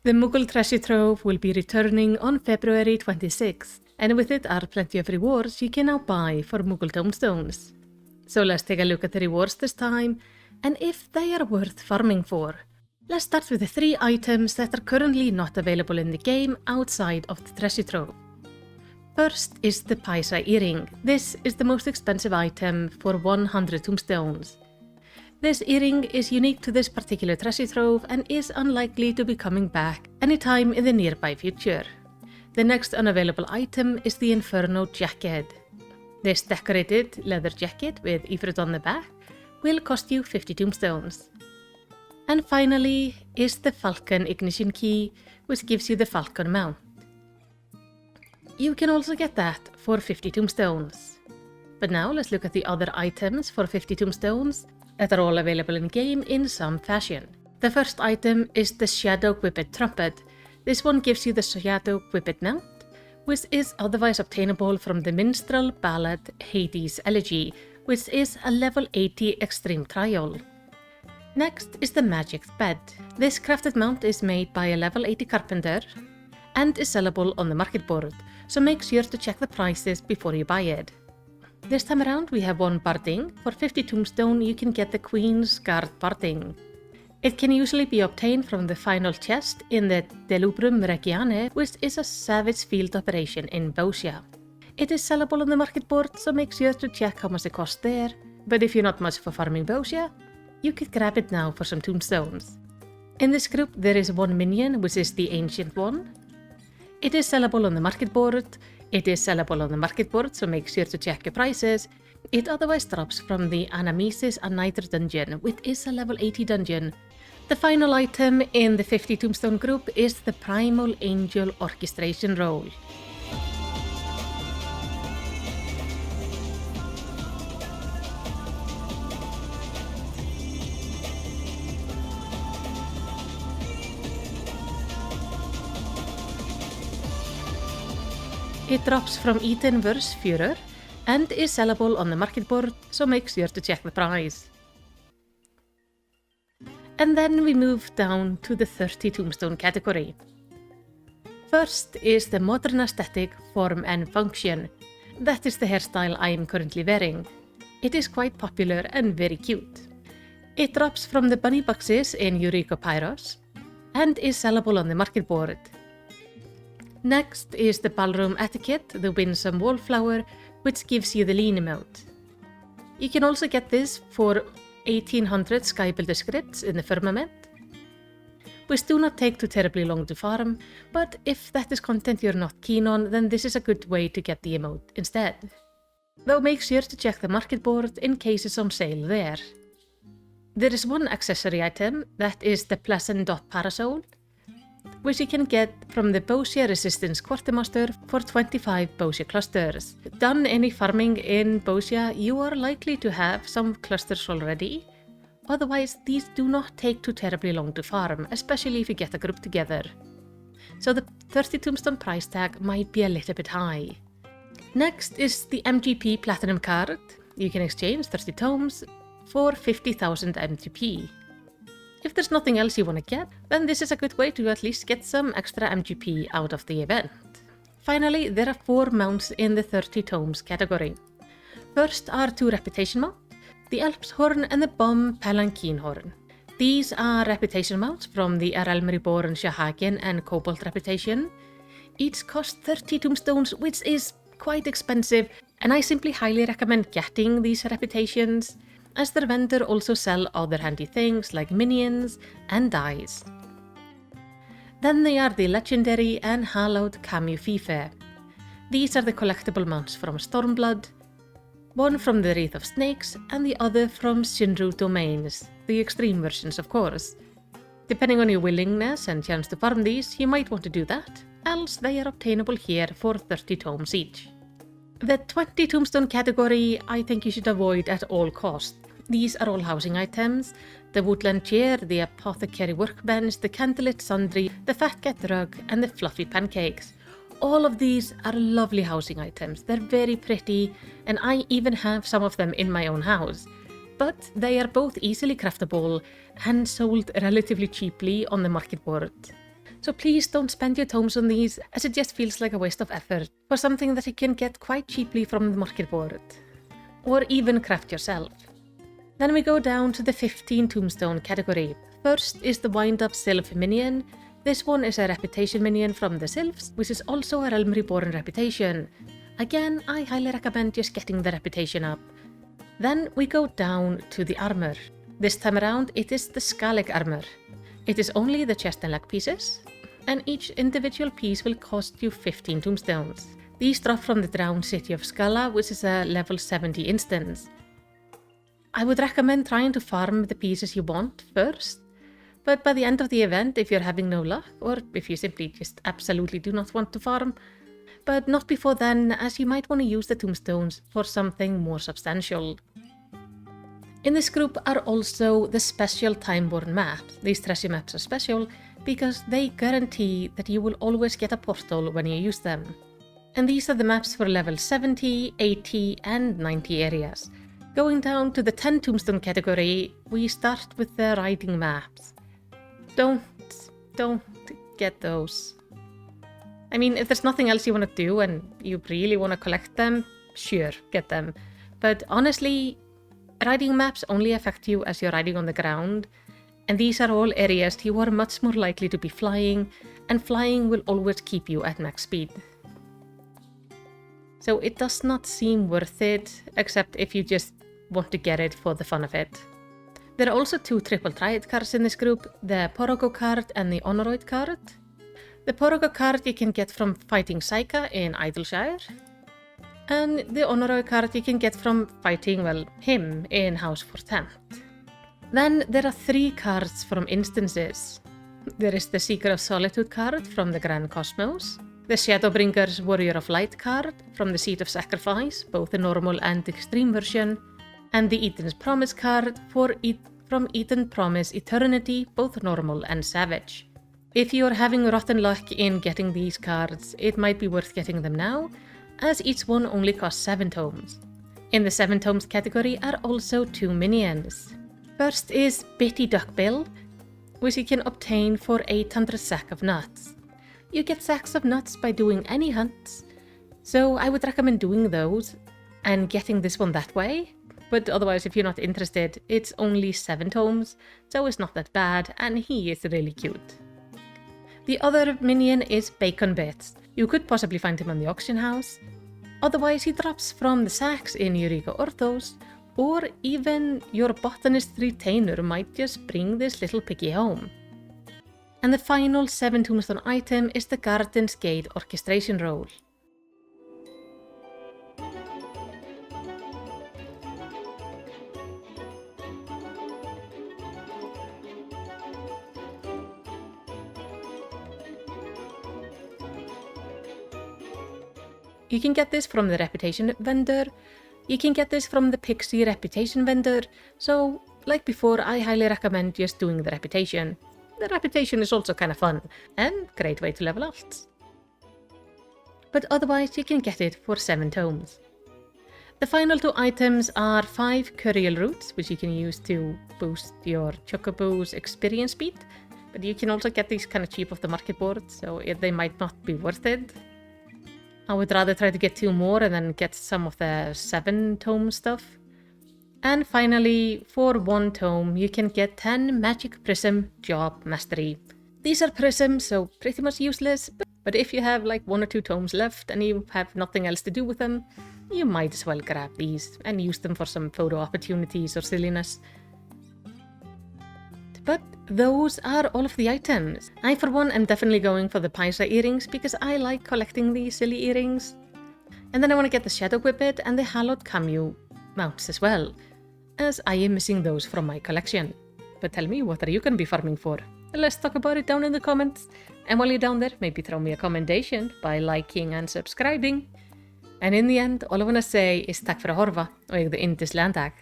The Moogle treasure trove will be returning on February 26th, and with it are plenty of rewards you can now buy for Moogle tomestones. So let's take a look at the rewards this time, and if they are worth farming for. Let's start with the 3 items that are currently not available in the game outside of the treasure trove. First is the Paisa earring. This is the most expensive item for 100 tombstones. This earring is unique to this particular treasure trove and is unlikely to be coming back anytime in the nearby future. The next unavailable item is the Inferno jacket. This decorated leather jacket with Ifrit on the back will cost you 50 tombstones. And finally is the Falcon ignition key, which gives you the Falcon mount. You can also get that for 50 tombstones. But now let's look at the other items for 50 tombstones that are all available in-game in some fashion. The first item is the Shadow Whippet Trumpet. This one gives you the Shadow Whippet mount, which is otherwise obtainable from the Minstrel Ballad Hades Elegy, which is a level 80 extreme trial. Next is the Magic Bed. This crafted mount is made by a level 80 carpenter and is sellable on the market board, so make sure to check the prices before you buy it. This time around we have one barding. For 50 tombstone you can get the Queen's Guard barding. It can usually be obtained from the final chest in the Delubrum Regiane, which is a savage field operation in Eorzea. It is sellable on the market board, so make sure to check how much it costs there, but if you're not much for farming Eorzea, you could grab it now for some tombstones. In this group there is one minion, which is the Ancient One. It is sellable on the market board. So make sure to check your prices. It otherwise drops from the Anamesis Aniter dungeon, which is a level 80 dungeon. The final item in the 50 tombstone group is the Primal Angel Orchestration Roll. It drops from Eden Verse Führer and is sellable on the market board, so make sure to check the price. And then we move down to the 30 tombstone category. First is the Modern Aesthetic Form and Function. That is the hairstyle I am currently wearing. It is quite popular and very cute. It drops from the bunny boxes in Eureka Pyros and is sellable on the market board. Next is the Ballroom Etiquette, the Winsome Wallflower, which gives you the lean emote. You can also get this for 1800 Skybuilder scripts in the Firmament, which do not take too terribly long to farm, but if that is content you're not keen on, then this is a good way to get the emote instead. Though make sure to check the market board in case it's on sale there. There is one accessory item, that is the Pleasant Dot Parasol, which you can get from the Eorzea Resistance Quartermaster for 25 Eorzea clusters. Done any farming in Eorzea, you are likely to have some clusters already. Otherwise, these do not take too terribly long to farm, especially if you get a group together. So the 30 tombstone price tag might be a little bit high. Next is the MGP Platinum card. You can exchange 30 tomes for 50,000 MGP. If there's nothing else you want to get, then this is a good way to at least get some extra MGP out of the event. Finally, there are 4 mounts in the 30 tomes category. First are 2 reputation mounts, the Elf's Horn and the Bomb Palanquin Horn. These are reputation mounts from the A Realm Reborn Shahagen and Cobalt reputation. Each cost 30 tombstones, which is quite expensive, and I simply highly recommend getting these reputations, as their vendor also sell other handy things like minions and dice. Then they are the Legendary and Hallowed Camu Fife. These are the collectible mounts from Stormblood, one from the Wreath of Snakes and the other from Shinru Domains, the extreme versions of course. Depending on your willingness and chance to farm these, you might want to do that, else they are obtainable here for 30 tomes each. The 20 tombstone category I think you should avoid at all costs. These are all housing items: the woodland chair, the apothecary workbench, the candlelit sundry, the fat cat rug and the fluffy pancakes. All of these are lovely housing items. They're very pretty and I even have some of them in my own house. But they are both easily craftable and sold relatively cheaply on the market board. So please don't spend your tomes on these, as it just feels like a waste of effort for something that you can get quite cheaply from the market board, or even craft yourself. Then we go down to the 15 tombstone category. First is the wind-up sylph minion. This one is a reputation minion from the sylphs, which is also a Realm Reborn reputation. Again, I highly recommend just getting the reputation up. Then we go down to the armor. This time around it is the Skallic armor. It is only the chest and leg pieces, and each individual piece will cost you 15 tombstones. These drop from the drowned city of Skalla, which is a level 70 instance. I would recommend trying to farm the pieces you want first, but by the end of the event, if you're having no luck, or if you simply just absolutely do not want to farm, but not before then, as you might want to use the tombstones for something more substantial. In this group are also the special Time-Born maps. These treasure maps are special because they guarantee that you will always get a portal when you use them. And these are the maps for level 70, 80 and 90 areas. Going down to the 10 tombstone category, we start with the riding maps. Don't get those. I mean, if there's nothing else you want to do and you really want to collect them, sure, get them. But honestly, riding maps only affect you as you're riding on the ground, and these are all areas you are much more likely to be flying, and flying will always keep you at max speed. So it does not seem worth it, except if you just want to get it for the fun of it. There are also 2 triple triad cards in this group, the Porogo card and the Honoroid card. The Porogo card you can get from fighting Saika in Idleshire, and the Honoroid card you can get from fighting, well, him in House for Tempt. Then there are 3 cards from instances. There is the Seeker of Solitude card from the Grand Cosmos, the Shadowbringer's Warrior of Light card from the Seat of Sacrifice, both the normal and extreme version, and the Eden's Promise card from Eden Promise Eternity, both normal and savage. If you are having rotten luck in getting these cards, it might be worth getting them now, as each one only costs 7 tomes. In the 7 tomes category are also 2 minions. First is Bitty Duckbill, which you can obtain for 800 sack of nuts. You get sacks of nuts by doing any hunts, so I would recommend doing those and getting this one that way. But otherwise, if you're not interested, it's only 7 tomes, so it's not that bad, and he is really cute. The other minion is Bacon Bits. You could possibly find him on the auction house. Otherwise, he drops from the sacks in Eureka Orthos, or even your botanist retainer might just bring this little piggy home. And the final 7 tombstone item is the Garden's Gate Orchestration Roll. You can get this from the reputation vendor, you can get this from the Pixie reputation vendor, so like before, I highly recommend just doing the reputation. The reputation is also kind of fun, and great way to level up. But otherwise you can get it for 7 tomes. The final 2 items are 5 Curial Roots, which you can use to boost your Chocobo's experience speed, but you can also get these kind of cheap off the market board, so they might not be worth it. I would rather try to get 2 more and then get some of the 7 tome stuff. And finally, for 1 tome, you can get 10 Magic Prism Job Mastery. These are prisms, so pretty much useless, but if you have like 1 or 2 tomes left and you have nothing else to do with them, you might as well grab these and use them for some photo opportunities or silliness. But those are all of the items. I, for one, am definitely going for the Paisa earrings because I like collecting these silly earrings. And then I want to get the Shadow Whippet and the Hallowed Camu mounts as well, as I am missing those from my collection. But tell me, what are you going to be farming for? Let's talk about it down in the comments. And while you're down there, maybe throw me a commendation by liking and subscribing. And in the end, all I want to say is takk for að horfa og eigðu yndislegan dag.